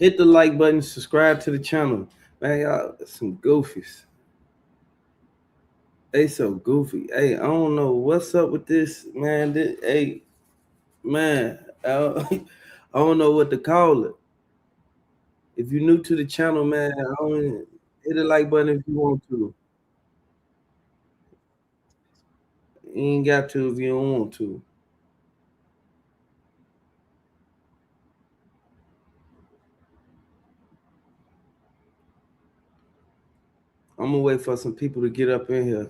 Hit the like button, subscribe to the channel. Man, y'all some goofies. They so goofy. Hey, I don't know what's up with this, man. Hey, man, I don't know what to call it. If you're new to the channel, man, hit the like button if you want to. You ain't got to if you don't want to. I'm gonna wait for some people to get up in here.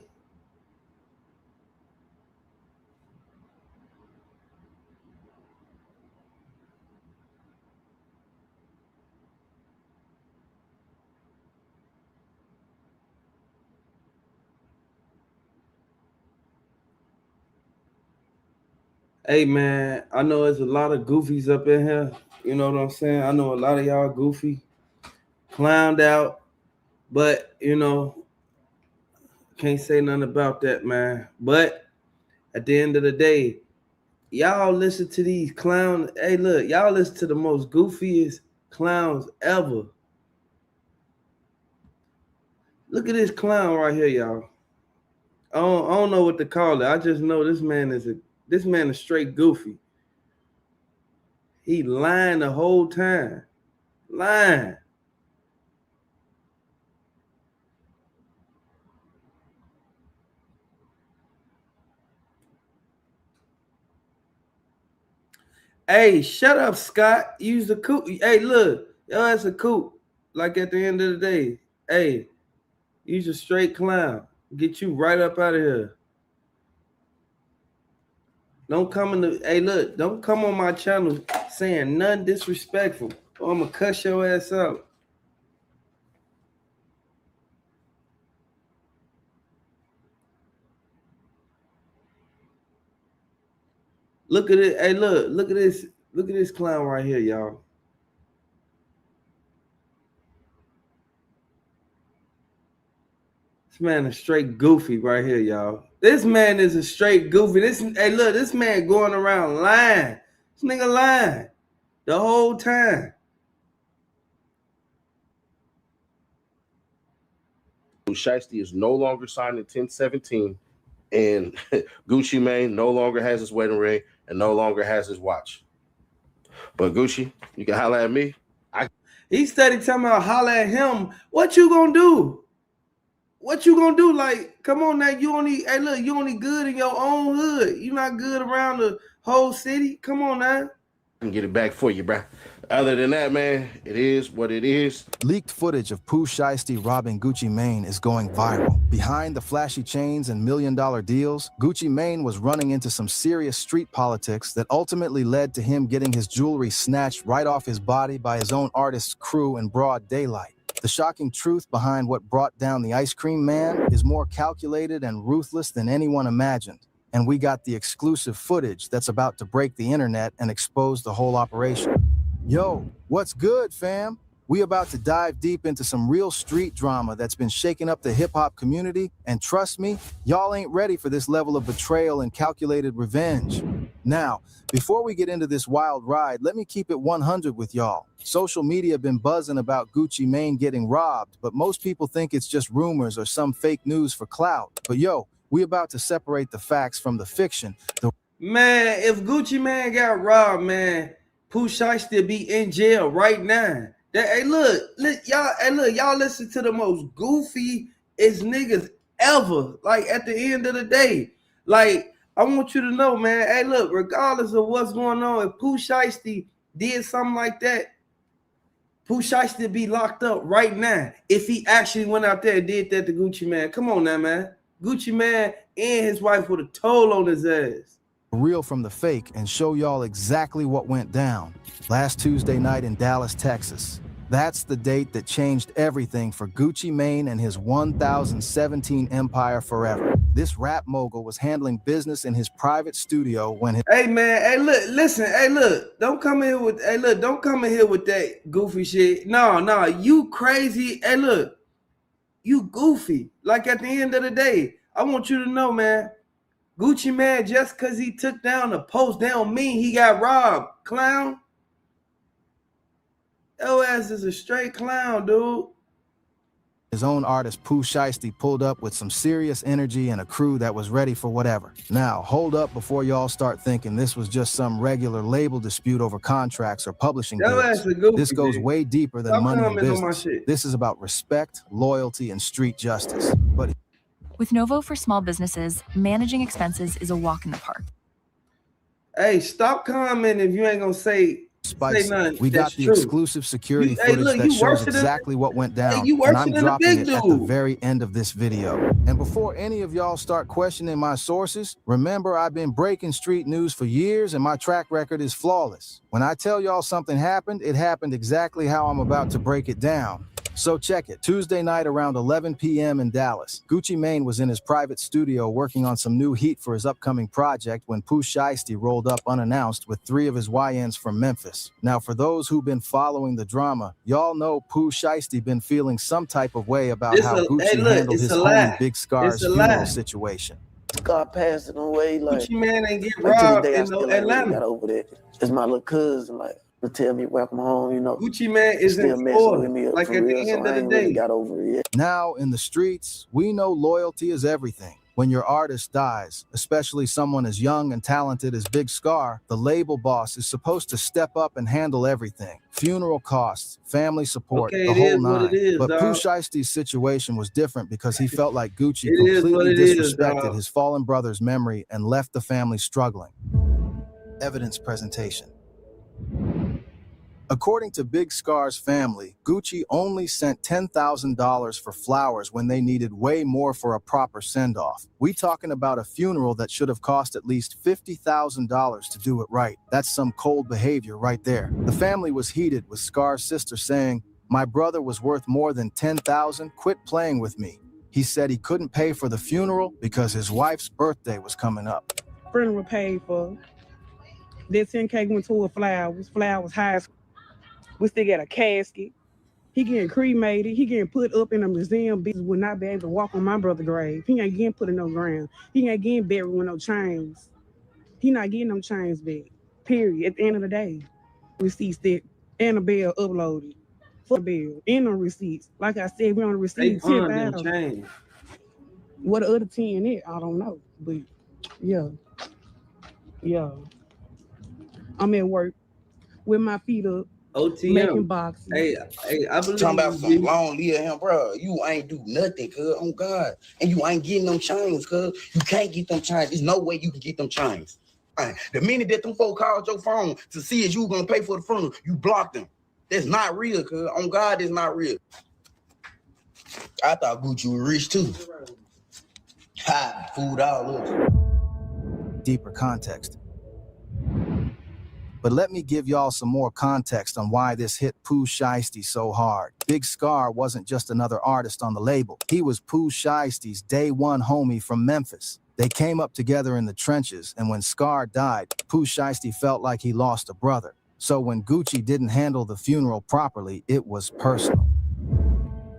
Hey, man, I know there's a lot of goofies up in here. You know what I'm saying? I know a lot of y'all goofy, clowned out, but can't say nothing about that, man. But at the end of the day, y'all listen to these clowns. Hey, look, y'all listen to the most goofiest clowns ever. Look at this clown right here, y'all. I don't know what to call it. I just know this man is straight goofy. He lying the whole time. Lying. Hey, shut up, Scott. Use the coop. Hey, look, yo, that's a coop. Like at the end of the day, hey, use a straight clown. Get you right up out of here. Don't come in the. Hey, look, don't come on my channel saying nothing disrespectful, or I'm gonna cuss your ass out. Look at it. Hey, look at this. Look at this clown right here, y'all. This man is straight goofy right here, y'all. This man is a straight goofy. Hey, look, this man going around lying. This nigga lying the whole time. Pooh Shiesty is no longer signed in 1017, and Gucci Mane no longer has his wedding ring and no longer has his watch. But Gucci, you can holler at me. He steady talking about holler at him. What you gonna do? What you gonna do? Like, come on now. You only good in your own hood. You not good around the whole city. Come on now. I can get it back for you, bruh. Other than that, man, it is what it is. Leaked footage of Pooh Shiesty robbing Gucci Mane is going viral. Behind the flashy chains and million-dollar deals, Gucci Mane was running into some serious street politics that ultimately led to him getting his jewelry snatched right off his body by his own artist's crew in broad daylight. The shocking truth behind what brought down the ice cream man is more calculated and ruthless than anyone imagined. And we got the exclusive footage that's about to break the internet and expose the whole operation. Yo, what's good, fam? We about to dive deep into some real street drama that's been shaking up the hip-hop community, and trust me, y'all ain't ready for this level of betrayal and calculated revenge. Now, before we get into this wild ride, let me keep it 100 with y'all. Social media been buzzing about Gucci Mane getting robbed, but most people think it's just rumors or some fake news for clout. But yo, we about to separate the facts from the fiction. Man, if Gucci Mane got robbed, man, Pooh Shiesty be in jail right now. Hey, look, y'all listen to the most goofiest niggas ever. Like, at the end of the day, like, I want you to know, man. Hey, look, regardless of what's going on, if Pooh Shiesty did something like that, Pooh Shiesty be locked up right now. If he actually went out there and did that to Gucci Mane, come on now, man. Gucci Mane and his wife would have told on his ass. Real from the fake and show y'all exactly what went down last Tuesday night in Dallas, Texas. That's the date that changed everything for Gucci Mane and his 1017 empire forever. This rap mogul was handling business in his private studio when his— Hey man, hey look, listen, hey look, don't come in here with that goofy shit. No, you crazy. Hey look, you goofy. Like, at the end of the day, I want you to know, man, Gucci Mane, just because he took down a post, that don't mean he got robbed, clown. Your ass is a straight clown, dude. His own artist Pooh Shiesty pulled up with some serious energy and a crew that was ready for whatever. Now, hold up before y'all start thinking this was just some regular label dispute over contracts or publishing Your deals. ass a goofy, This goes dude. way deeper than Stop money and commenting on my business. shit. This is about respect, loyalty, and street justice. But With Novo for small businesses, managing expenses is a walk in the park. Hey, stop commenting if you ain't gonna say nothing. We got the exclusive security footage that shows exactly what went down, and I'm dropping it at the very end of this video. And before any of y'all start questioning my sources, remember I've been breaking street news for years and my track record is flawless. When I tell y'all something happened, it happened exactly how I'm about to break it down. So check it. Tuesday night around 11 p.m. in Dallas, Gucci Mane was in his private studio working on some new heat for his upcoming project when Pooh Shiesty rolled up unannounced with 3 of his YNs from Memphis. Now, for those who've been following the drama, y'all know Pooh Shiesty been feeling some type of way about how Gucci handled his homie Big Scar's funeral situation. Scar passing away, like Gucci Mane ain't get robbed in Atlanta. Got over that. It's my little cousin, like, to tell me welcome home, you know. Gucci Mane is still in messing Florida. with me Like for at real, the end so of I the ain't day. really got over it yet. Now, in the streets, we know loyalty is everything. When your artist dies, especially someone as young and talented as Big Scar, the label boss is supposed to step up and handle everything. Funeral costs, family support, the whole nine. But Pooh Shiesty's situation was different because he felt like Gucci completely disrespected his fallen brother's memory and left the family struggling. Evidence presentation. According to Big Scar's family, Gucci only sent $10,000 for flowers when they needed way more for a proper send-off. We talking about a funeral that should have cost at least $50,000 to do it right. That's some cold behavior right there. The family was heated with Scar's sister saying, "My brother was worth more than $10,000, quit playing with me." He said he couldn't pay for the funeral because his wife's birthday was coming up. Funeral paid for. That 10K went to a flowers. Flowers high school. We still got a casket. He getting cremated. He getting put up in a museum. Bitches would not be able to walk on my brother's grave. He ain't getting put in no ground. He ain't getting buried with no chains. He not getting no chains back. Period. At the end of the day. Receipts that and a bill uploaded. For the bill. And no receipts. Like I said, we on the receipt 10,000. What the other 10 is, I don't know. But yeah. Yeah. I'm at work with my feet up. OTM. Making boxes. Hey, I believe talking about some long live him, bro. You ain't do nothing, cuz, on God. And you ain't getting them chains, cuz. You can't get them chains. There's no way you can get them chains. Right. The minute that them folk called your phone to see if you gonna pay for the funeral, you blocked them. That's not real, cuz. On God, it's not real. I thought Gucci was rich too. Ha, food all up. Deeper context. But let me give y'all some more context on why this hit Pooh Shiesty so hard. Big Scar wasn't just another artist on the label. He was Pooh Shiesty's day one homie from Memphis. They came up together in the trenches, and when Scar died, Pooh Shiesty felt like he lost a brother. So when Gucci didn't handle the funeral properly, it was personal.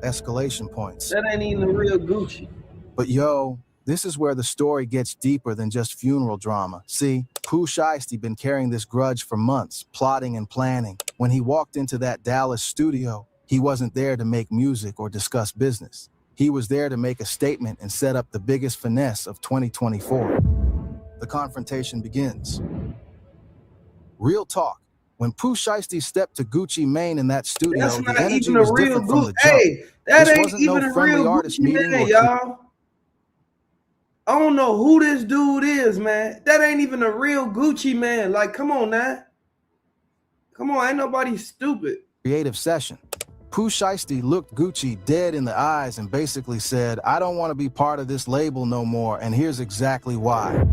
Escalation points. That ain't even the real Gucci. But yo, this is where the story gets deeper than just funeral drama. See, Pooh Shiesty been carrying this grudge for months, plotting and planning. When he walked into that Dallas studio, he wasn't there to make music or discuss business. He was there to make a statement and set up the biggest finesse of 2024. The confrontation begins. Real talk. When Pooh Shiesty stepped to Gucci Mane in that studio, the energy was different from the jump. Hey, that this ain't wasn't even no a friendly real artist Gucci meeting, man, y'all. I don't know who this dude is, man. That ain't even a real Gucci man. Like, come on now. Come on, ain't nobody stupid. Creative session. Pooh Shiesty looked Gucci dead in the eyes and basically said, "I don't want to be part of this label no more, and here's exactly why."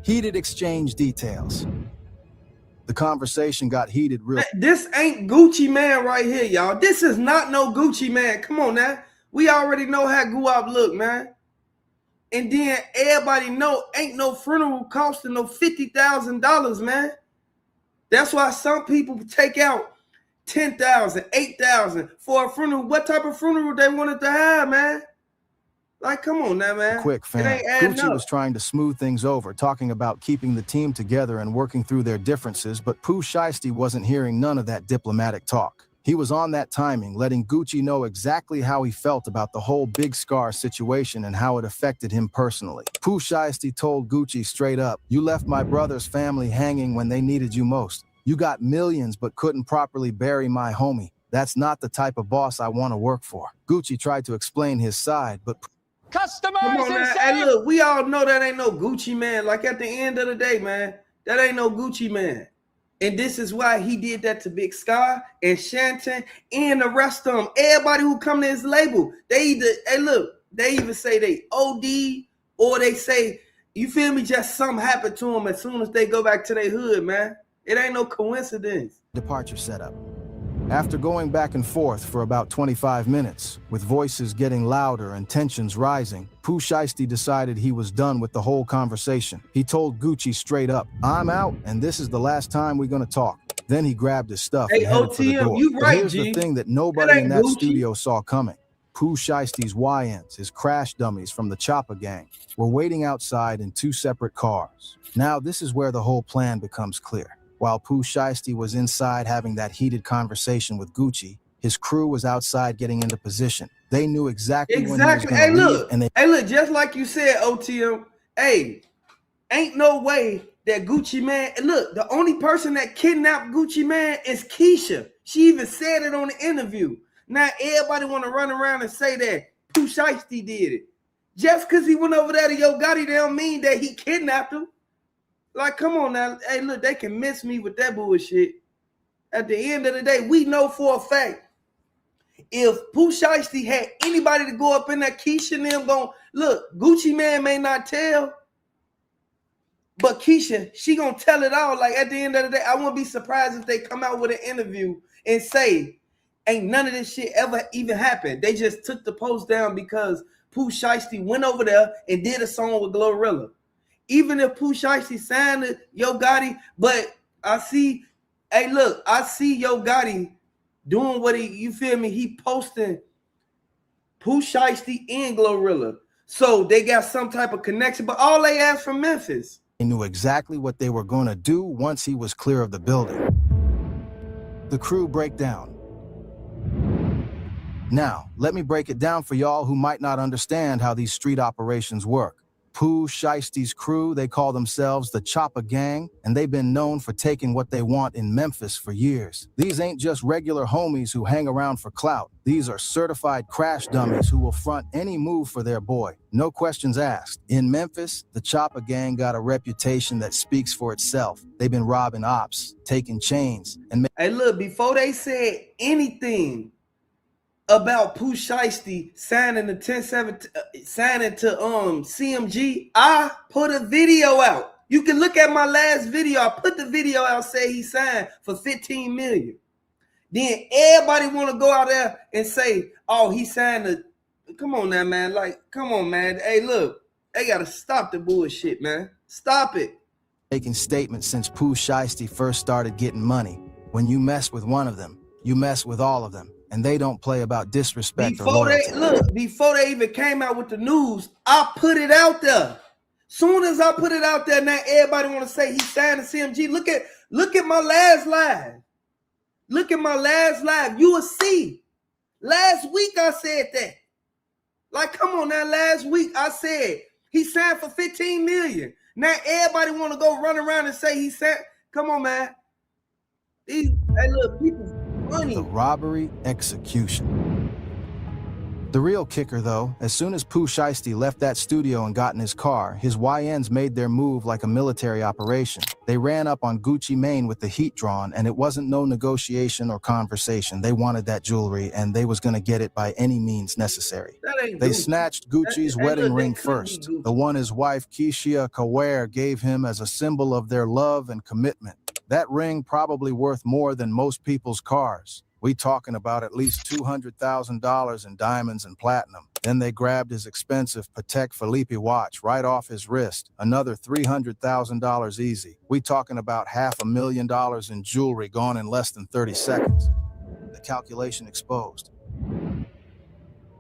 Heated exchange details. The conversation got heated real. This ain't Gucci man right here, y'all. This is not no Gucci man. Come on now. We already know how Guap look, man. And then everybody know ain't no funeral costing no $50,000, man. That's why some people take out $10,000, $8,000 for a funeral. What type of funeral they wanted to have, man? Like, come on now, man. Quick, fam. Gucci was trying to smooth things over, talking about keeping the team together and working through their differences, but Pooh Shiesty wasn't hearing none of that diplomatic talk. He was on that timing, letting Gucci know exactly how he felt about the whole Big Scar situation and how it affected him personally. Pooh Shiesty told Gucci straight up, "You left my brother's family hanging when they needed you most. You got millions but couldn't properly bury my homie. That's not the type of boss I want to work for." Gucci tried to explain his side, but Come on now. Hey, look, we all know that ain't no Gucci man. Like at the end of the day, man, that ain't no Gucci man. And this is why he did that to Big Sky and Shanton and the rest of them. Everybody who come to his label, they either, hey, look, they even say they OD or they say, you feel me, just something happened to them as soon as they go back to their hood, man. It ain't no coincidence. departure setup. After going back and forth for about 25 minutes, with voices getting louder and tensions rising, Pooh Shiesty decided he was done with the whole conversation. He told Gucci straight up, "I'm out, and this is the last time we're gonna talk." Then he grabbed his stuff and headed for the door. you But right, here's G. the thing that nobody in that Gucci. studio saw coming. Pooh Shiesty's YNs, his crash dummies from the Chopper gang, were waiting outside in 2 separate cars. Now this is where the whole plan becomes clear. While Pooh Shiesty was inside having that heated conversation with Gucci, his crew was outside getting into position. They knew exactly when he was Exactly. going to leave, Look, and they just like you said, OTM. Hey, ain't no way that Gucci man. Look, the only person that kidnapped Gucci man is Keisha. She even said it on the interview. Now everybody want to run around and say that Pooh Shiesty did it. Just because he went over there to Yo Gotti, they don't mean that he kidnapped him. Like, come on now. Hey, look, they can miss me with that bullshit. At the end of the day, we know for a fact, if Pooh Shiesty had anybody to go up in that, Keisha and them going, look, Gucci man may not tell, but Keisha, she gonna tell it all. Like, at the end of the day, I wouldn't be surprised if they come out with an interview and say, ain't none of this shit ever even happened. They just took the post down because Pooh Shiesty went over there and did a song with Glorilla. Even if Pooh Shiesty signed it, Yo Gotti, but I see, hey, look, I see Yo Gotti doing what you feel me? He posting Pooh Shiesty and Glorilla. So they got some type of connection, but all they asked from Memphis. They knew exactly what they were going to do once he was clear of the building. The crew breakdown. Now, let me break it down for y'all who might not understand how these street operations work. Pooh Shiesty's crew, they call themselves the Chopper Gang, and they've been known for taking what they want in Memphis for years. These ain't just regular homies who hang around for clout. These are certified crash dummies who will front any move for their boy. No questions asked. In Memphis, the Chopper Gang got a reputation that speaks for itself. They've been robbing ops, taking chains, and Hey, look, before they said anything about Pooh Shiesty signing the 10-7, signing to CMG, I put a video out. You can look at my last video. I put the video out, say he signed for $15 million. Then everybody want to go out there and say, oh, he signed the. Come on now, man. Like, come on, man. Hey, look, they gotta stop the bullshit, man. Stop it. Making statements since Pooh Shiesty first started getting money. When you mess with one of them, you mess with all of them. And they don't play about disrespect or loyalty. Before they even came out with the news, I put it out there. Soon as I put it out there, now everybody want to say he signed to CMG. Look at my last live. Look at my last live. You will see. Last week I said that. Like, come on now. Last week I said he signed for $15 million. Now everybody want to go run around and say he signed. Come on, man. Hey, look, people. The robbery execution. The real kicker, though, as soon as Pooh Shiesty left that studio and got in his car, his YNs made their move like a military operation. They ran up on Gucci Mane with the heat drawn, and it wasn't no negotiation or conversation. They wanted that jewelry, and they was going to get it by any means necessary. They snatched Gucci's wedding ring first, the one his wife Keisha Kaware gave him as a symbol of their love and commitment. That ring probably worth more than most people's cars. We talking about at least $200,000 in diamonds and platinum. Then they grabbed his expensive Patek Philippe watch right off his wrist. Another $300,000 easy. We talking about $500,000 in jewelry gone in less than 30 seconds. The calculation exposed.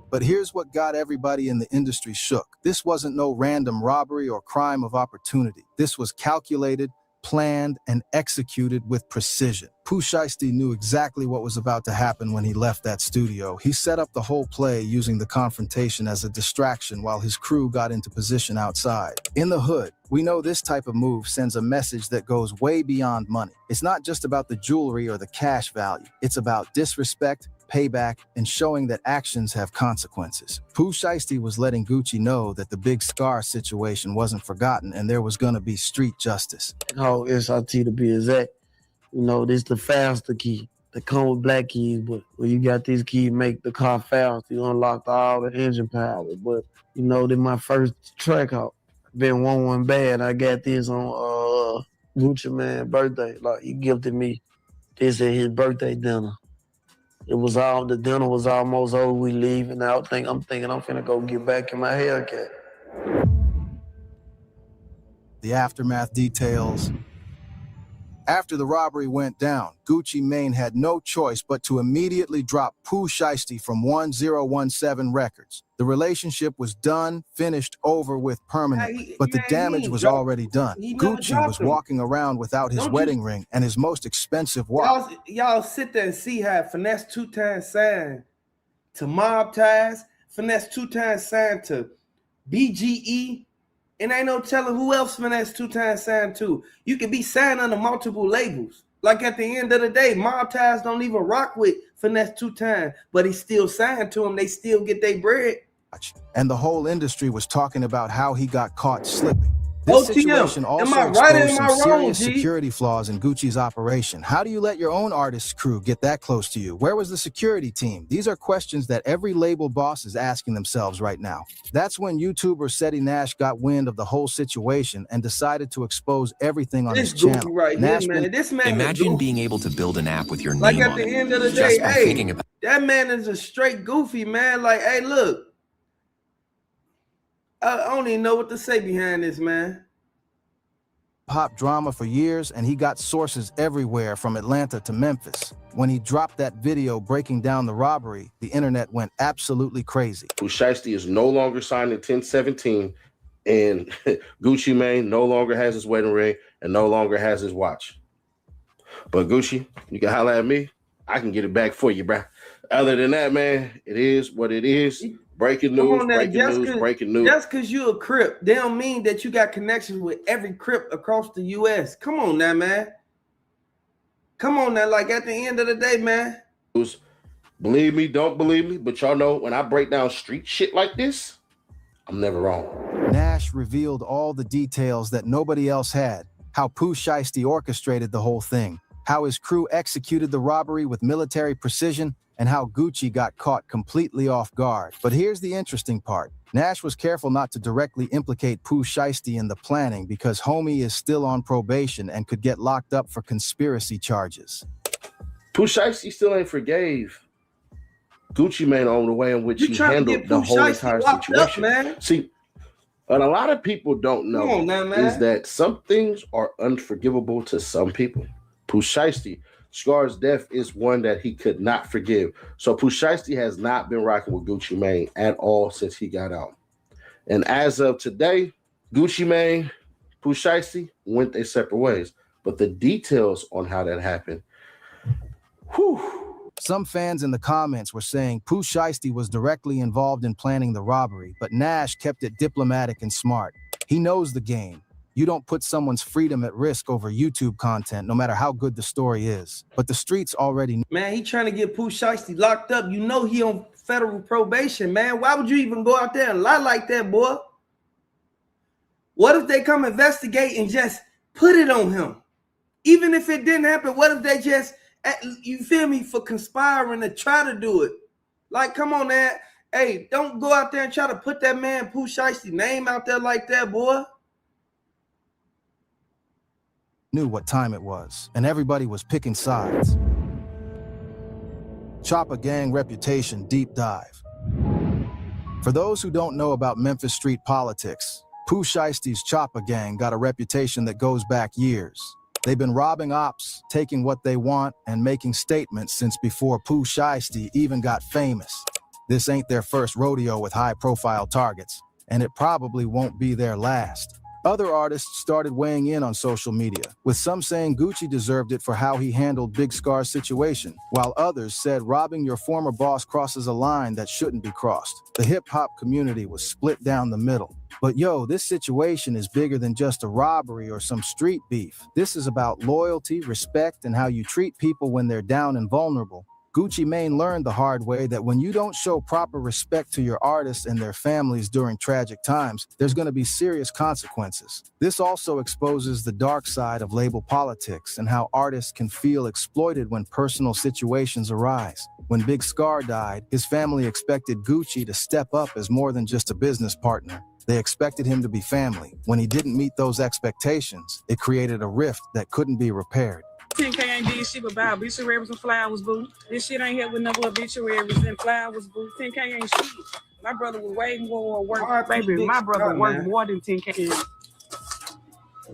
But here's what got everybody in the industry shook. This wasn't no random robbery or crime of opportunity. This was calculated, planned, and executed with precision. Pooh Shiesty knew exactly what was about to happen when he left that studio. He set up the whole play using the confrontation as a distraction while his crew got into position outside. In the hood, we know this type of move sends a message that goes way beyond money. It's not just about the jewelry or the cash value. It's about disrespect, payback, and showing that actions have consequences. Pooh Shiesty was letting Gucci know that the Big Scar situation wasn't forgotten and there was gonna be street justice. How SRT to be exact. You know, this the faster key. They come with black keys, but when you got these keys, make the car fast. You unlock all the engine power. But, you know, this my first track out. Been one bad. I got this on Gucci Mane's birthday. Like, he gifted me this at his birthday dinner. The dinner was almost over. We leaving out. I'm thinking I'm finna go get back in my haircut. The aftermath details. After the robbery went down, Gucci Mane had no choice but to immediately drop Pooh Shiesty from 1017 Records. The relationship was done, finished, over with, permanently, but the damage was already done. Gucci was walking around without his wedding ring and his most expensive watch. Y'all sit there and see how Finesse 2 times signed to Mob Ties, Finesse 2 times signed to BGE, and ain't no telling who else Finesse 2 times signed to. You can be signed under multiple labels. Like at the end of the day, Mob Ties don't even rock with Finesse 2 times, but he still signed to them. They still get their bread. And the whole industry was talking about how he got caught slipping. This situation also exposed some serious security flaws in Gucci's operation. How do you let your own artist's crew get that close to you? Where was the security team? These are questions that every label boss is asking themselves right now. That's when YouTuber Seti Nash got wind of the whole situation and decided to expose everything on his channel. Imagine being able to build an app with your name like at on the it. end of the day, hey, that man is a straight goofy, man. Like, hey, look. I don't even know what to say behind this, man. Pop drama for years, and he got sources everywhere from Atlanta to Memphis. When he dropped that video breaking down the robbery, the internet went absolutely crazy. Pooh Shiesty is no longer signed in 1017, and Gucci Mane no longer has his wedding ring and no longer has his watch. But Gucci, you can holler at me. I can get it back for you, bro. Other than that, man, it is what it is. Breaking news, breaking news. Just because you a Crip, they don't mean that you got connections with every Crip across the U.S. Come on now, man. Come on now, like at the end of the day, man. Believe me, don't believe me, but y'all know when I break down street shit like this, I'm never wrong. Nash revealed all the details that nobody else had, how Pooh Shiesty orchestrated the whole thing, how his crew executed the robbery with military precision, and how Gucci got caught completely off guard. But here's the interesting part. Nash was careful not to directly implicate Pooh Shiesty in the planning because homie is still on probation and could get locked up for conspiracy charges. Pooh Shiesty still ain't forgave Gucci Mane on the way in which he handled the whole entire situation. Man. See, what a lot of people don't know is that some things are unforgivable to some people. Pooh Shiesty, Scar's death is one that he could not forgive. So Pooh Shiesty has not been rocking with Gucci Mane at all since he got out. And as of today, Gucci Mane, Pooh Shiesty went their separate ways. But the details on how that happened, whew. Some fans in the comments were saying Pooh Shiesty was directly involved in planning the robbery, but Nash kept it diplomatic and smart. He knows the game. You don't put someone's freedom at risk over YouTube content, no matter how good the story is. But the streets already know. Man, he trying to get Pooh Shiesty locked up. You know he on federal probation, man. Why would you even go out there and lie like that, boy? What if they come investigate and just put it on him? Even if it didn't happen, what if they just, you feel me, for conspiring to try to do it? Like, come on, man. Hey, don't go out there and try to put that man Pooh Shiesty name out there like that, boy. Knew what time it was, and everybody was picking sides. Chopper Gang reputation deep dive. For those who don't know about Memphis street politics, Pooh Shiesty's Chopper Gang got a reputation that goes back years. They've been robbing ops, taking what they want, and making statements since before Pooh Shiesty even got famous. This ain't their first rodeo with high-profile targets, and it probably won't be their last. Other artists started weighing in on social media, with some saying Gucci deserved it for how he handled Big Scar's situation, while others said robbing your former boss crosses a line that shouldn't be crossed. The hip-hop community was split down the middle. But yo, this situation is bigger than just a robbery or some street beef. This is about loyalty, respect, and how you treat people when they're down and vulnerable. Gucci Mane learned the hard way that when you don't show proper respect to your artists and their families during tragic times, there's going to be serious consequences. This also exposes the dark side of label politics and how artists can feel exploited when personal situations arise. When Big Scar died, his family expected Gucci to step up as more than just a business partner. They expected him to be family. When he didn't meet those expectations, it created a rift that couldn't be repaired. 10K ain't did shit but buy obituaries and flowers, boo. This shit ain't helping no obituaries and flowers, boo. 10K ain't shit. My brother was way more work, baby. My brother worked more than 10K.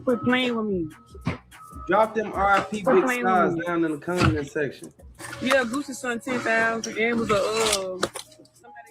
Quit playing with me. Drop them RIP Big Stars down in the comment section. Yeah, Gucci's son 10,000, and it was somebody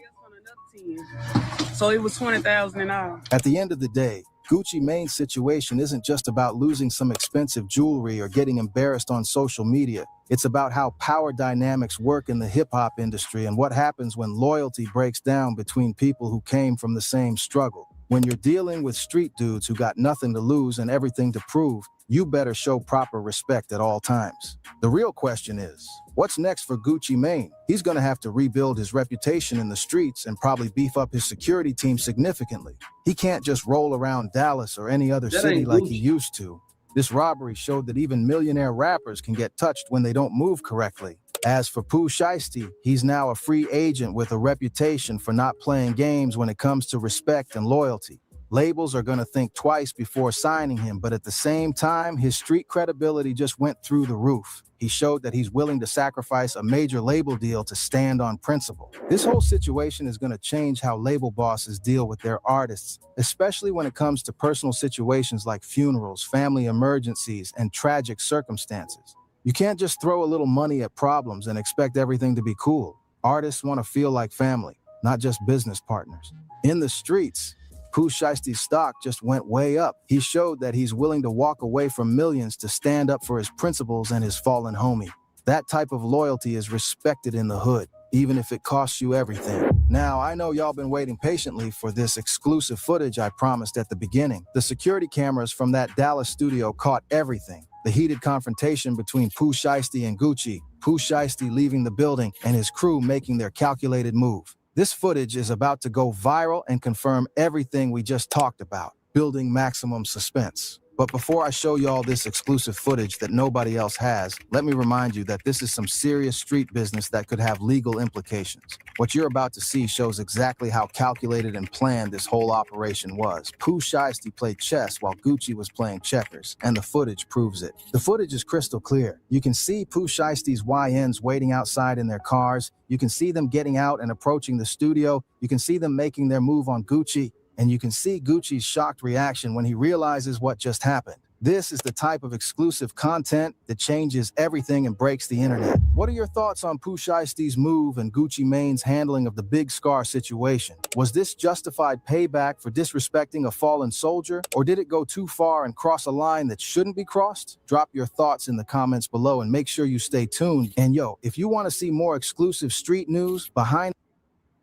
else on another 10. So it was 20,000 in all. At the end of the day, Gucci Mane's situation isn't just about losing some expensive jewelry or getting embarrassed on social media. It's about how power dynamics work in the hip-hop industry and what happens when loyalty breaks down between people who came from the same struggle. When you're dealing with street dudes who got nothing to lose and everything to prove, you better show proper respect at all times. The real question is, what's next for Gucci Mane? He's gonna have to rebuild his reputation in the streets and probably beef up his security team significantly. He can't just roll around Dallas or any other city like he used to. This robbery showed that even millionaire rappers can get touched when they don't move correctly. As for Pooh Shiesty, he's now a free agent with a reputation for not playing games when it comes to respect and loyalty. Labels are going to think twice before signing him, but at the same time, his street credibility just went through the roof. He showed that he's willing to sacrifice a major label deal to stand on principle. This whole situation is going to change how label bosses deal with their artists, especially when it comes to personal situations like funerals, family emergencies, and tragic circumstances. You can't just throw a little money at problems and expect everything to be cool. Artists want to feel like family, not just business partners. In the streets, Pooh Shiesty's stock just went way up. He showed that he's willing to walk away from millions to stand up for his principles and his fallen homie. That type of loyalty is respected in the hood, even if it costs you everything. Now, I know y'all been waiting patiently for this exclusive footage I promised at the beginning. The security cameras from that Dallas studio caught everything. The heated confrontation between Pooh Shiesty and Gucci, Pooh Shiesty leaving the building, and his crew making their calculated move. This footage is about to go viral and confirm everything we just talked about, building maximum suspense. But before I show y'all this exclusive footage that nobody else has, let me remind you that this is some serious street business that could have legal implications. What you're about to see shows exactly how calculated and planned this whole operation was. Pooh Shiesty played chess while Gucci was playing checkers, and the footage proves it. The footage is crystal clear. You can see Pooh Shiesty's YNs waiting outside in their cars. You can see them getting out and approaching the studio. You can see them making their move on Gucci. And you can see Gucci's shocked reaction when he realizes what just happened. This is the type of exclusive content that changes everything and breaks the internet. What are your thoughts on Pooh Shiesty's move and Gucci Mane's handling of the Big Scar situation? Was this justified payback for disrespecting a fallen soldier, or did it go too far and cross a line that shouldn't be crossed? Drop your thoughts in the comments below and make sure you stay tuned. And yo, if you want to see more exclusive street news, behind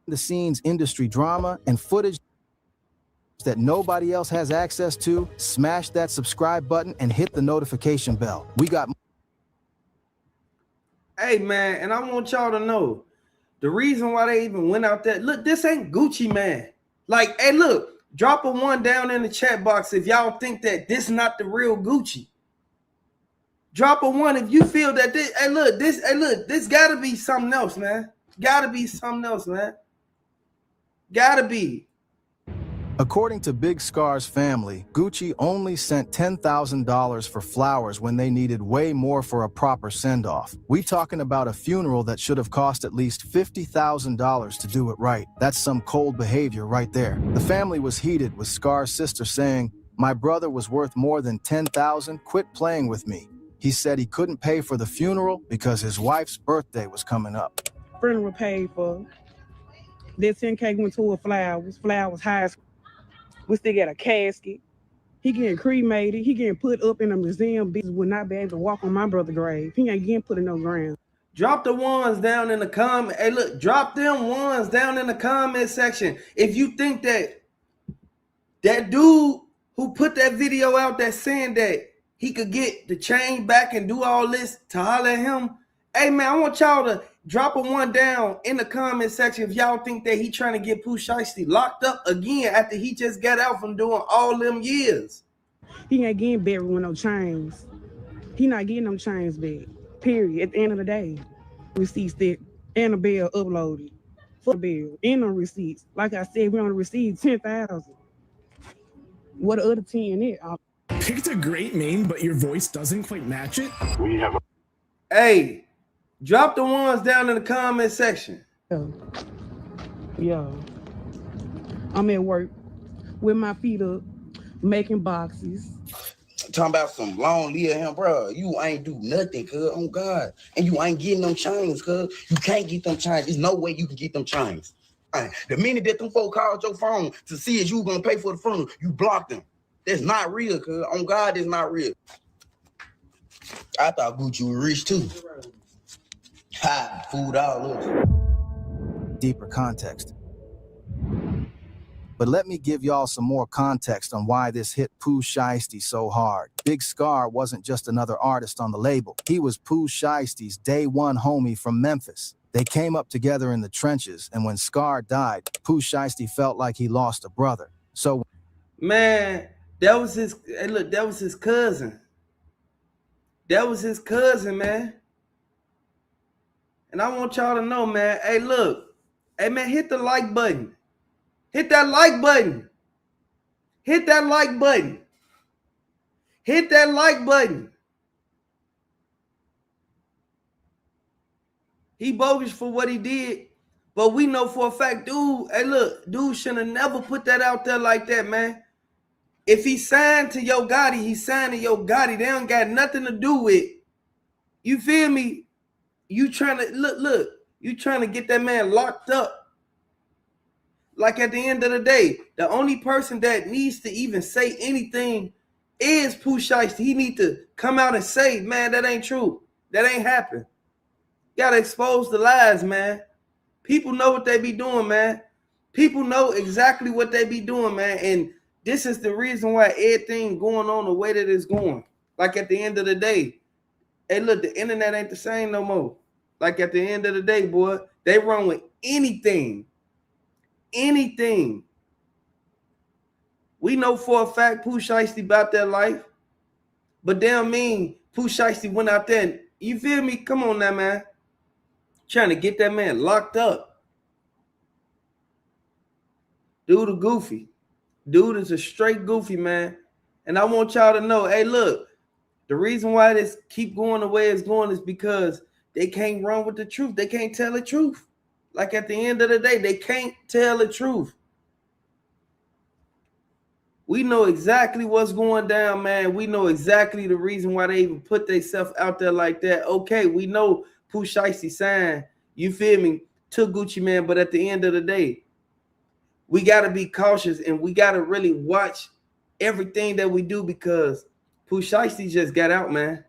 the scenes industry drama, and footage that nobody else has access to, smash that subscribe button and hit the notification bell. We got... Hey, man, and I want y'all to know, the reason why they even went out there, look, this ain't Gucci Mane. Like, hey, look, drop a 1 down in the chat box if y'all think that this not the real Gucci. Drop a 1 if you feel that this, this gotta be something else, man. Gotta be something else, man. Gotta be. According to Big Scar's family, Gucci only sent $10,000 for flowers when they needed way more for a proper send-off. We talking about a funeral that should have cost at least $50,000 to do it right. That's some cold behavior right there. The family was heated, with Scar's sister saying, "My brother was worth more than $10,000, quit playing with me." He said he couldn't pay for the funeral because his wife's birthday was coming up. Funeral paid for. That 10K went to flowers high school. We still got a casket. He getting cremated. He getting put up in a museum. Bitches would not be able to walk on my brother's grave. He ain't getting put in no ground. Drop the ones down in the comment. Hey, look, drop them ones down in the comment section. If you think that dude who put that video out that's saying that he could get the chain back and do all this to holler at him, hey, man, I want y'all to drop a one down in the comment section if y'all think that he trying to get Pooh Shiesty locked up again after he just got out from doing all them years. He ain't getting buried with no chains. He not getting them chains back. Period. At the end of the day, receipts that and a bill uploaded for the bill and no receipts. Like I said, we only received 10,000. What the other 10 is? Picked a great name, but your voice doesn't quite match it. Hey, drop the ones down in the comment section. Yeah. I'm at work with my feet up, making boxes. Talking about some long live him, bro. You ain't do nothing, cuz, on God. And you ain't getting them chains, cuz. You can't get them chains. There's no way you can get them chains. Right. The minute that them folk called your phone to see if you were gonna pay for the funeral, you blocked them. That's not real, cuz. On God, that's not real. I thought Gucci was rich too. Ha, food all over. Deeper context. But let me give y'all some more context on why this hit Pooh Shiesty so hard. Big Scar wasn't just another artist on the label. He was Pooh Shiesty's day one homie from Memphis. They came up together in the trenches, and when Scar died, Pooh Shiesty felt like he lost a brother. So, man, that was his. Hey, look, that was his cousin. That was his cousin, man. And I want y'all to know, man. Hey, look, hey, man, hit the like button. Hit that like button. Hit that like button. Hit that like button. He bogus for what he did, but we know for a fact, dude, hey, look, dude shouldn't have never put that out there like that, man. If he signed to Yo Gotti, he signed to Yo Gotti. They don't got nothing to do with, you feel me? You trying to, look, you trying to get that man locked up. Like at the end of the day, the only person that needs to even say anything is Pooh Shiesty. He need to come out and say, man, that ain't true. That ain't happened. Gotta expose the lies, man. People know what they be doing, man. People know exactly what they be doing, man. And this is the reason why everything going on the way that it's going. Like at the end of the day, hey, look, the internet ain't the same no more. Like at the end of the day, boy, they run with anything. Anything. We know for a fact Pooh Shiesty about that life. But damn mean Pooh Shiesty went out there and, you feel me? Come on now, man. Trying to get that man locked up. Dude a goofy. Dude is a straight goofy, man. And I want y'all to know, hey, look, the reason why this keep going the way it's going is because they can't run with the truth. They can't tell the truth. Like at the end of the day, they can't tell the truth. We know exactly what's going down, man. We know exactly the reason why they even put themselves out there like that. Okay, we know Pooh Shiesty signed, you feel me, to Gucci Mane, but at the end of the day, we got to be cautious and we got to really watch everything that we do because Pooh Shiesty just got out, man.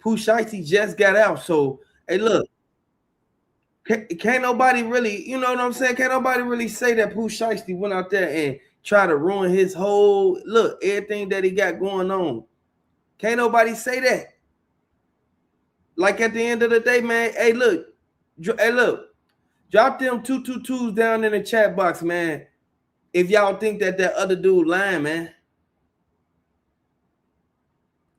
Pooh Shiesty just got out. So, hey, look, can't nobody really, you know what I'm saying? Can't nobody really say that Pooh Shiesty went out there and try to ruin his whole, look, everything that he got going on. Can't nobody say that. Like at the end of the day, man, hey, look, drop them 222s down in the chat box, man. If y'all think that other dude lying, man.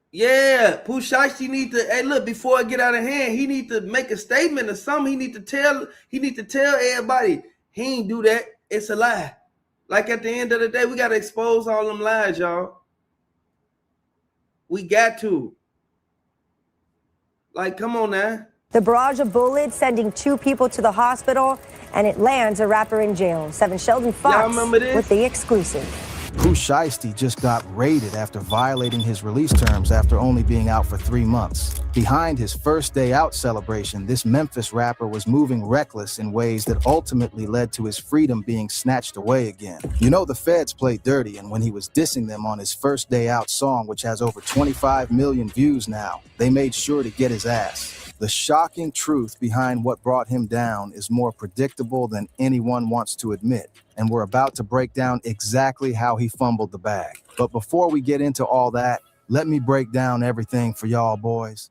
Yeah, Pooh Shiesty need to, hey, look, before it get out of hand, he need to make a statement or something. He need to tell everybody he ain't do that. It's a lie. Like at the end of the day, we got to expose all them lies, y'all. We got to. Like, come on now. The barrage of bullets sending 2 people to the hospital, and it lands a rapper in jail. 7 Sheldon Fox remember this? with the exclusive. Pooh Shiesty just got raided after violating his release terms after only being out for 3 months. Behind his first day out celebration, this Memphis rapper was moving reckless in ways that ultimately led to his freedom being snatched away again. You know the feds play dirty, and when he was dissing them on his first day out song, which has over 25 million views now, they made sure to get his ass. The shocking truth behind what brought him down is more predictable than anyone wants to admit, and we're about to break down exactly how he fumbled the bag. But before we get into all that, let me break down everything for y'all boys.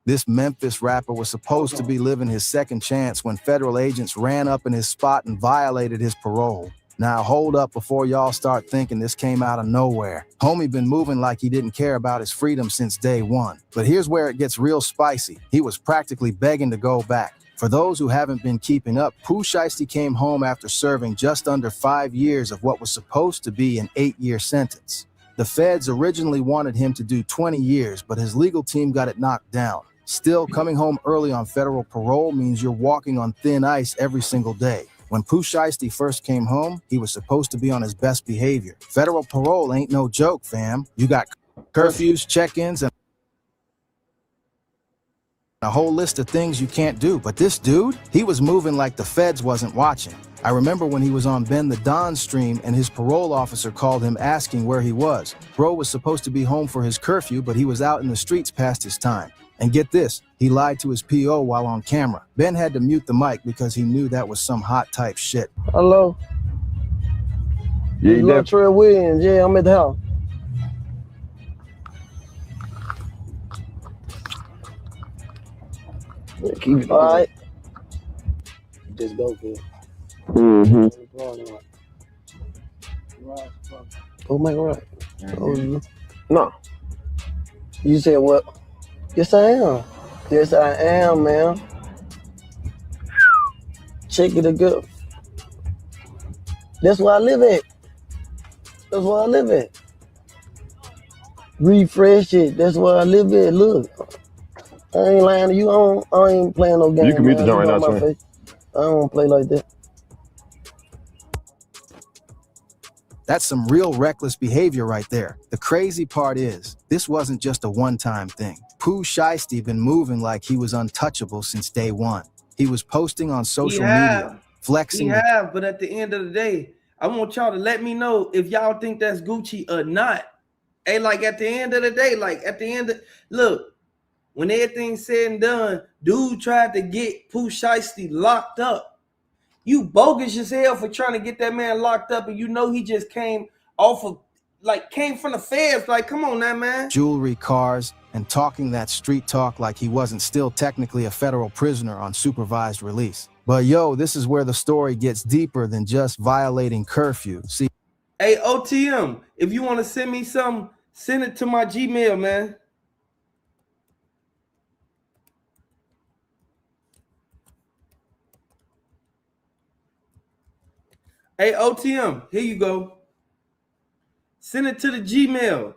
This Memphis rapper was supposed to be living his second chance when federal agents ran up in his spot and violated his parole. Now hold up before y'all start thinking this came out of nowhere. Homie been moving like he didn't care about his freedom since day one. But here's where it gets real spicy. He was practically begging to go back. For those who haven't been keeping up, Pooh Shiesty came home after serving just under 5 years of what was supposed to be an 8-year sentence. The feds originally wanted him to do 20 years, but his legal team got it knocked down. Still, coming home early on federal parole means you're walking on thin ice every single day. When Pooh Shiesty first came home, he was supposed to be on his best behavior. Federal parole ain't no joke, fam. You got curfews, check-ins, and a whole list of things you can't do. But this dude, he was moving like the feds wasn't watching. I remember when he was on Ben the Don stream and his parole officer called him asking where he was. Bro was supposed to be home for his curfew, but he was out in the streets past his time. And get this, he lied to his PO while on camera. Ben had to mute the mic because he knew that was some hot type shit. Hello? Yeah, Latrell Williams. Yeah, I'm at the house. Keep it all right. Just go, kid. Oh my God. Oh, no. You said what? Yes, I am. Yes, I am, man. Check it again. That's where I live at. That's where I live at. Refresh it. That's where I live at. Look. I ain't lying to you. I ain't playing no game. You can mute the joint right now, I don't play like that. That's some real reckless behavior right there. The crazy part is, this wasn't just a one-time thing. Pooh Shiesty been moving like he was untouchable since day one. He was posting on social media, flexing. But at the end of the day, I want y'all to let me know if y'all think that's Gucci or not. Hey, like at the end of the day, look, when everything's said and done, dude tried to get Pooh Shiesty locked up. You bogus as hell for trying to get that man locked up, and you know he just came from the feds. Like, come on now, man. Jewelry, cars, and talking that street talk like he wasn't still technically a federal prisoner on supervised release. But yo, this is where the story gets deeper than just violating curfew. See, hey, OTM, if you want to send me something, send it to my Gmail, man. Hey, OTM, here you go. Send it to the Gmail.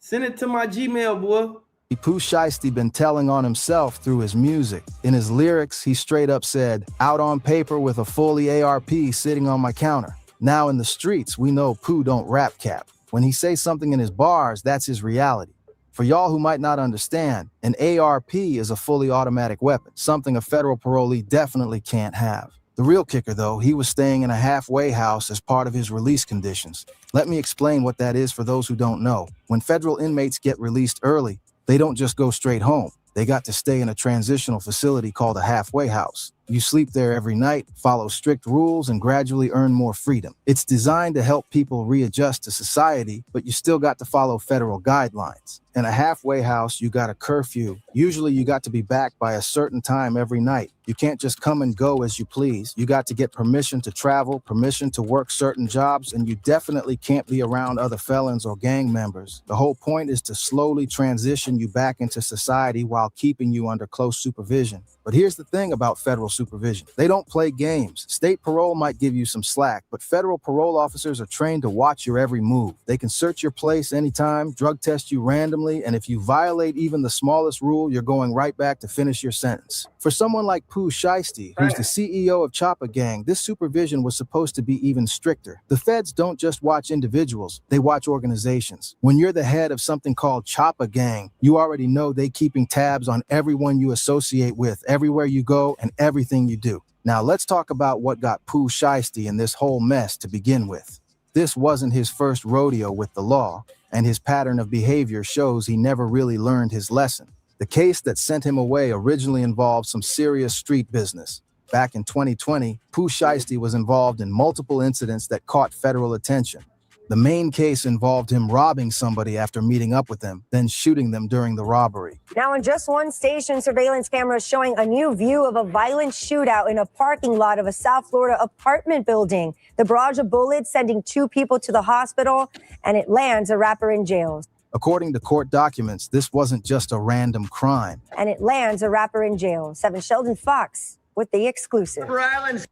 Send it to my Gmail, boy. Pooh Shiesty been telling on himself through his music. In his lyrics, he straight up said, out on paper with a fully ARP sitting on my counter. Now in the streets, we know Pooh don't rap cap. When he says something in his bars, that's his reality. For y'all who might not understand, an ARP is a fully automatic weapon, something a federal parolee definitely can't have. The real kicker, though, he was staying in a halfway house as part of his release conditions. Let me explain what that is for those who don't know. When federal inmates get released early, they don't just go straight home. They got to stay in a transitional facility called a halfway house. You sleep there every night, follow strict rules, and gradually earn more freedom. It's designed to help people readjust to society, but you still got to follow federal guidelines. In a halfway house, you got a curfew. Usually you got to be back by a certain time every night. You can't just come and go as you please. You got to get permission to travel, permission to work certain jobs, and you definitely can't be around other felons or gang members. The whole point is to slowly transition you back into society while keeping you under close supervision. But here's the thing about federal supervision. They don't play games. State parole might give you some slack, but federal parole officers are trained to watch your every move. They can search your place anytime, drug test you randomly, and if you violate even the smallest rule, you're going right back to finish your sentence. For someone like Pooh Shiesty, who's the CEO of Choppa Gang, this supervision was supposed to be even stricter. The feds don't just watch individuals, they watch organizations. When you're the head of something called Choppa Gang, you already know they keeping tabs on everyone you associate with, everywhere you go, and everything you do. Now let's talk about what got Pooh Shiesty in this whole mess to begin with. This wasn't his first rodeo with the law, and his pattern of behavior shows he never really learned his lesson. The case that sent him away originally involved some serious street business. Back in 2020, Pooh Shiesty was involved in multiple incidents that caught federal attention. The main case involved him robbing somebody after meeting up with them, then shooting them during the robbery. Now, in just one station, surveillance cameras showing a new view of a violent shootout in a parking lot of a South Florida apartment building. The barrage of bullets sending 2 people to the hospital, and it lands a rapper in jail. According to court documents, this wasn't just a random crime. And it lands a rapper in jail. 7 Sheldon Fox with the exclusive. Island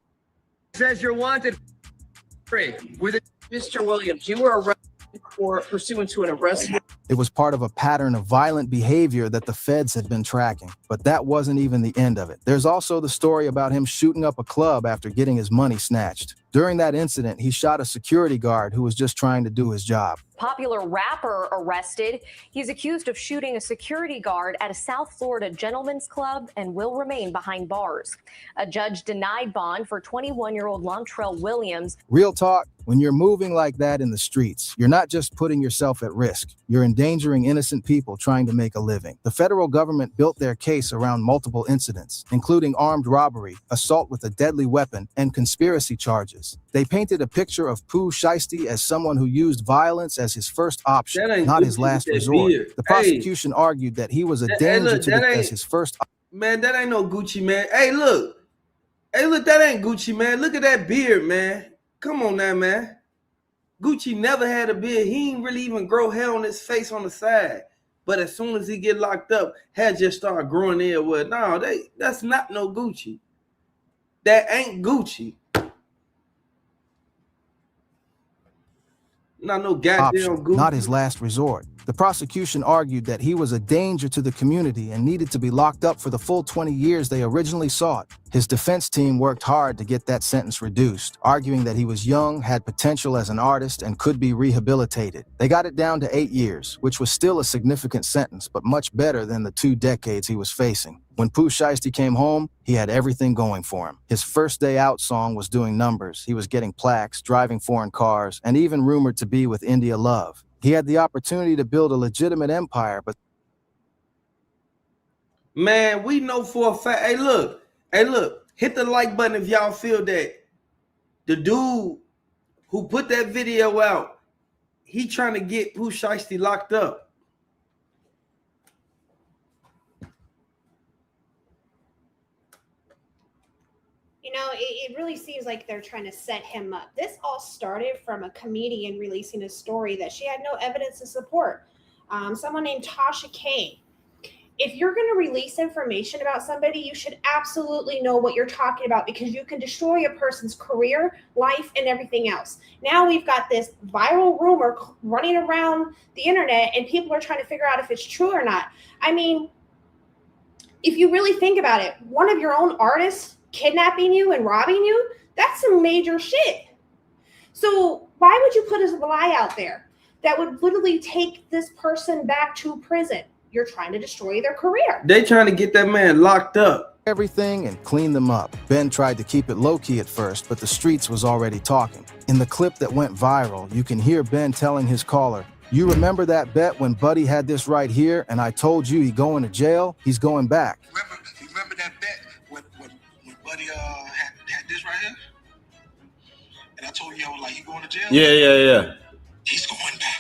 says you're wanted. With it. Mr. Williams, you were arrested for pursuant to an arrest. It was part of a pattern of violent behavior that the feds had been tracking. But that wasn't even the end of it. There's also the story about him shooting up a club after getting his money snatched. During that incident, he shot a security guard who was just trying to do his job. Popular rapper arrested. He's accused of shooting a security guard at a South Florida gentleman's club and will remain behind bars. A judge denied bond for 21-year-old Lontrell Williams. Real talk, when you're moving like that in the streets, you're not just putting yourself at risk. You're endangering innocent people trying to make a living. The federal government built their case around multiple incidents, including armed robbery, assault with a deadly weapon, and conspiracy charges. They painted a picture of Pooh Shiesty as someone who used violence as his first option, not his last resort. The prosecution argued that he was a danger to as his first option. Man, that ain't no Gucci, man. Hey, look, that ain't Gucci, man. Look at that beard, man. Come on now, man. Gucci never had a beard. He ain't really even grow hair on his face on the side. But as soon as he get locked up, hair just start growing there. Well, no, that's not no Gucci. That ain't Gucci. Not no goddamn Gucci. Not his last resort. The prosecution argued that he was a danger to the community and needed to be locked up for the full 20 years they originally sought. His defense team worked hard to get that sentence reduced, arguing that he was young, had potential as an artist, and could be rehabilitated. They got it down to 8 years, which was still a significant sentence, but much better than the 2 decades he was facing. When Pooh Shiesty came home, he had everything going for him. His First Day Out song was doing numbers. He was getting plaques, driving foreign cars, and even rumored to be with India Love. He had the opportunity to build a legitimate empire, but... Man, we know for a fact. Hey, look, hit the like button if y'all feel that the dude who put that video out, he trying to get Pooh Shiesty locked up. You know, it really seems like they're trying to set him up. This all started from a comedian releasing a story that she had no evidence to support. Someone named Tasha Kane. If you're going to release information about somebody, you should absolutely know what you're talking about because you can destroy a person's career, life, and everything else. Now we've got this viral rumor running around the internet, and people are trying to figure out if it's true or not. I mean, if you really think about it, one of your own artists kidnapping you and robbing you, that's some major shit. So why would you put a lie out there that would literally take this person back to prison? You're trying to destroy their career. They trying to get that man locked up. Everything and clean them up. Ben tried to keep it low-key at first, but the streets was already talking. In the clip that went viral, you can hear Ben telling his caller, "You remember that bet when Buddy had this right here and I told you he going to jail? He's going back." Remember that bet when Buddy had this right here? And I told you, I was like, he going to jail? Yeah. He's going back.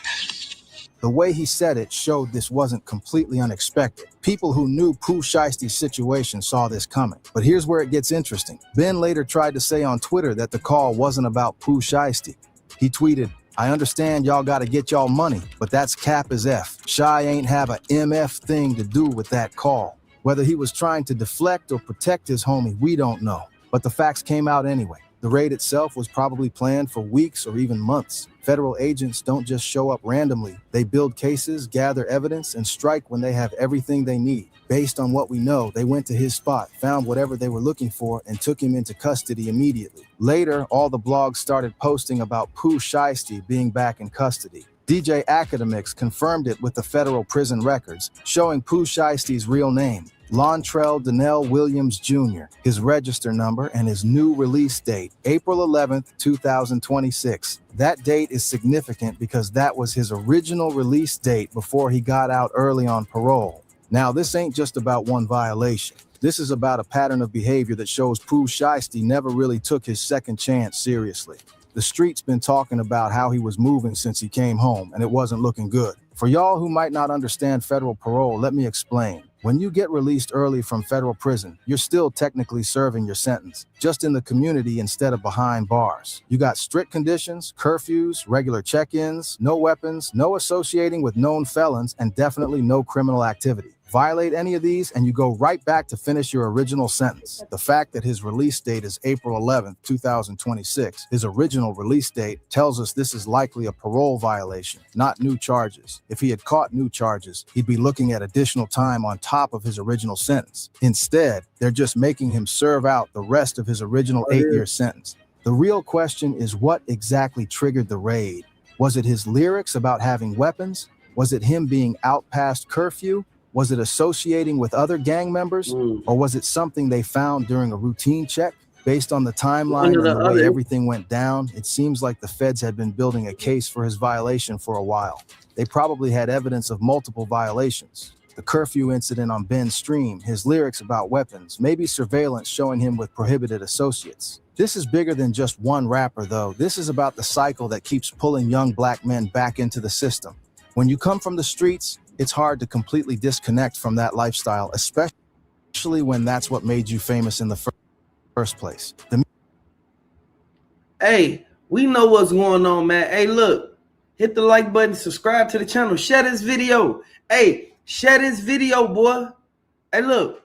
The way he said it showed this wasn't completely unexpected. People who knew Pooh Shiesty's situation saw this coming. But here's where it gets interesting. Ben later tried to say on Twitter that the call wasn't about Pooh Shiesty. He tweeted, "I understand y'all gotta get y'all money, but that's cap as F. Shy ain't have a MF thing to do with that call." Whether he was trying to deflect or protect his homie, we don't know. But the facts came out anyway. The raid itself was probably planned for weeks or even months. Federal agents don't just show up randomly. They build cases, gather evidence, and strike when they have everything they need. Based on what we know, they went to his spot, found whatever they were looking for, and took him into custody immediately. Later, all the blogs started posting about Pooh Shiesty being back in custody. DJ Academics confirmed it with the federal prison records, showing Pooh Shiesty's real name, Lontrell Donnell Williams Jr., his register number, and his new release date, April 11th, 2026. That date is significant because that was his original release date before he got out early on parole. Now, this ain't just about one violation. This is about a pattern of behavior that shows Pooh Shiesty never really took his second chance seriously. The street's been talking about how he was moving since he came home, and it wasn't looking good. For y'all who might not understand federal parole, let me explain. When you get released early from federal prison, you're still technically serving your sentence, just in the community instead of behind bars. You got strict conditions, curfews, regular check-ins, no weapons, no associating with known felons, and definitely no criminal activity. Violate any of these and you go right back to finish your original sentence. The fact that his release date is April 11th, 2026, his original release date, tells us this is likely a parole violation, not new charges. If he had caught new charges, he'd be looking at additional time on top of his original sentence. Instead, they're just making him serve out the rest of his original 8-year sentence. The real question is what exactly triggered the raid? Was it his lyrics about having weapons? Was it him being out past curfew? Was it associating with other gang members? Or was it something they found during a routine check? Based on the timeline and the way everything went down, it seems like the feds had been building a case for his violation for a while. They probably had evidence of multiple violations. The curfew incident on Ben's stream, his lyrics about weapons, maybe surveillance showing him with prohibited associates. This is bigger than just one rapper, though. This is about the cycle that keeps pulling young black men back into the system. When you come from the streets, it's hard to completely disconnect from that lifestyle, especially when that's what made you famous in the first place. Hey, we know what's going on, man. Hey, look, hit the like button, subscribe to the channel, share this video. Hey, share this video, boy. Hey, look.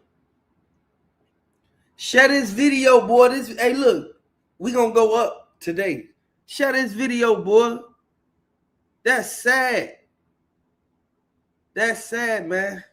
Share this video, boy. Hey, look, we gonna go up today. Share this video, boy. That's sad. That's sad, man.